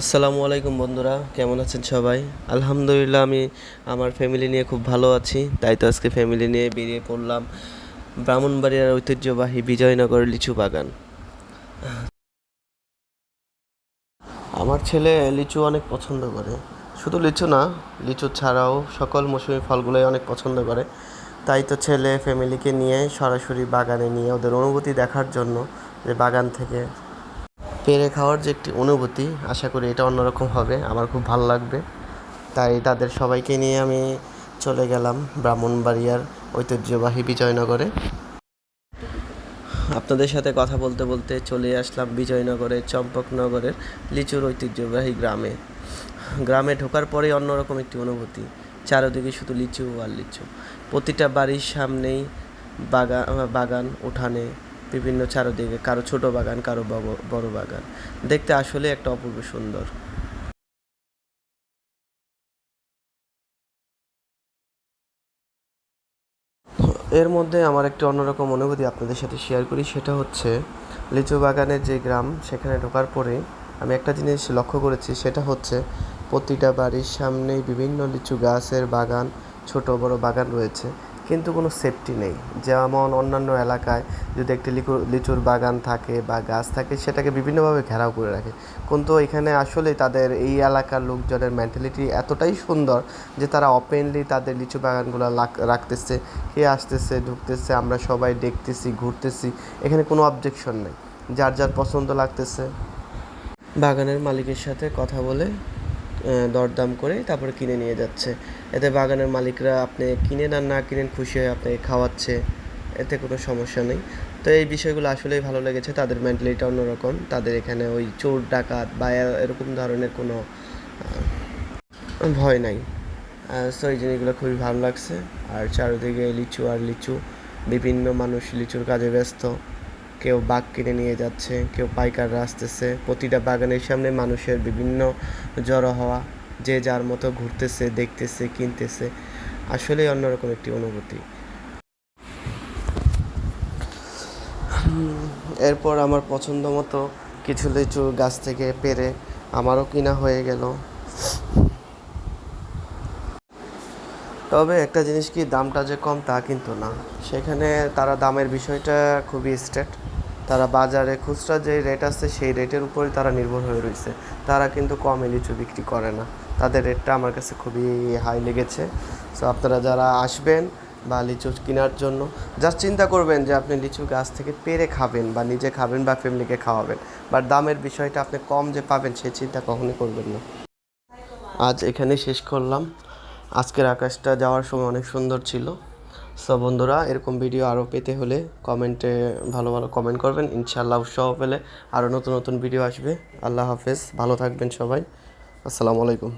আসসালামু আলাইকুম বন্ধুরা, কেমন আছেন সবাই? আলহামদুলিল্লাহ, আমি আমার ফ্যামিলি নিয়ে খুব ভালো আছি। তাই তো আজকে ফ্যামিলি নিয়ে বেরিয়ে পড়লাম ব্রাহ্মণবাড়িয়ার ঐতিহ্যবাহী বিজয়নগর লিচু বাগান। আমার ছেলে লিচু অনেক পছন্দ করে। শুধু লিচু না, লিচু ছাড়াও সকল মৌসুমী ফলগুলোই অনেক পছন্দ করে। তাই তো ছেলে ফ্যামিলিকে নিয়ে সরাসরি বাগানে নিয়ে ওদের অনুভূতি দেখার জন্য, যে বাগান থেকে পেরে খাওয়ার যে একটি অনুভূতি, আশা করি এটা অন্যরকম হবে, আমার খুব ভালো লাগবে। তাই তাদের সবাইকে নিয়ে আমি চলে গেলাম ব্রাহ্মণবাড়িয়ার ঐতিহ্যবাহী বিজয়নগরে। আপনাদের সাথে কথা বলতে বলতে চলে আসলাম বিজয়নগরের চম্পকনগরের লিচুর ঐতিহ্যবাহী গ্রামে। গ্রামে ঢোকার পরেই অন্যরকম একটি অনুভূতি। চারদিকে শুধু লিচু আর লিচু। প্রতিটা বাড়ির সামনেই বাগান উঠানে বিভিন্ন চারদিকে, কারো ছোট বাগান, কারো বড় বাগান। দেখতে আসলে একটা অপূর্ব সুন্দর। এর মধ্যে আমার একটি অন্যরকম অনুভূতি আপনাদের সাথে শেয়ার করি, সেটা হচ্ছে লিচু বাগানের যে গ্রাম, সেখানে ঢোকার পরে আমি একটা জিনিস লক্ষ্য করেছি, সেটা হচ্ছে প্রতিটা বাড়ির সামনেই বিভিন্ন লিচু গাছের বাগান, ছোট বড় বাগান রয়েছে, কিন্তু কোনো সেফটি নেই। যেমন অন্যান্য এলাকায় যদি একটি লিচুর বাগান থাকে বা গাছ থাকে, সেটাকে বিভিন্নভাবে ঘেরাও করে রাখে, কিন্তু এখানে আসলে তাদের এই এলাকার লোকজনের মেন্টালিটি এতটাই সুন্দর যে তারা ওপেনলি তাদের লিচু বাগানগুলো রাখতেছে, কে আসতেছে ঢুকতেছে, আমরা সবাই দেখতেছি, ঘুরতেছি, এখানে কোনো অবজেকশন নেই। যার যার পছন্দ লাগতেছে বাগানের মালিকের সাথে কথা বলে দরদাম করে তারপরে কিনে নিয়ে যাচ্ছে। এতে বাগানের মালিকরা আপনি কিনেন আর না কিনেন খুশি হয়ে আপনাকে খাওয়াচ্ছে, এতে কোনো সমস্যা নেই। তো এই বিষয়গুলো আসলেই ভালো লেগেছে। তাদের মেন্টালিটি অন্যরকম। তাদের এখানে ওই চোর ডাকাত বা এরকম ধরনের কোনো ভয় নাই। সো এই জিনিসগুলো খুবই ভালো লাগছে। আর চারিদিকে লিচু আর লিচু, বিভিন্ন মানুষ লিচুর কাজে ব্যস্ত। কেউ বাগ কিনে নিয়ে যাচ্ছে, কেউ পাইকাররা আসতেছে। প্রতিটা বাগানের সামনে মানুষের বিভিন্ন জড়ো হওয়া, যে যার মতো ঘুরতেছে, দেখতেছে, কিনতেছে। আসলেই অন্যরকম একটি অনুভূতি। এরপর আমার পছন্দ মতো কিছু লিচু গাছ থেকে পেড়ে আমারও কিনা হয়ে গেল। তবে একটা জিনিস কি, দামটা যে কম তা কিন্তু না। সেখানে তারা দামের বিষয়টা খুবই স্ট্রেট। তারা বাজারে খুচরা যে রেট আছে সেই রেটের উপরই তারা নির্ভর হয়ে রয়েছে। তারা কিন্তু কমে লিচু বিক্রি করে না। তাদের রেটটা আমার কাছে খুবই হাই লেগেছে। সো আপনারা যারা আসবেন বা লিচু কেনার জন্য, জাস্ট চিন্তা করবেন যে আপনি লিচু গাছ থেকে পেড়ে খাবেন বা নিজে খাবেন বা ফ্যামিলিকে খাওয়াবেন, বাট দামের বিষয়টা আপনি কম যে পাবেন সে চিন্তা কখনোই করবেন না। আজ এখানেই শেষ করলাম। আজকের আকাশটা যাওয়ার সময় অনেক সুন্দর ছিল। সো বন্ধুরা, এরকম ভিডিও আরও পেতে হলে কমেন্টে ভালো ভালো কমেন্ট করবেন। ইনশাআল্লাহ উৎসাহ পেলে আরও নতুন নতুন ভিডিও আসবে। আল্লাহ হাফেজ, ভালো থাকবেন সবাই। আসসালামু আলাইকুম।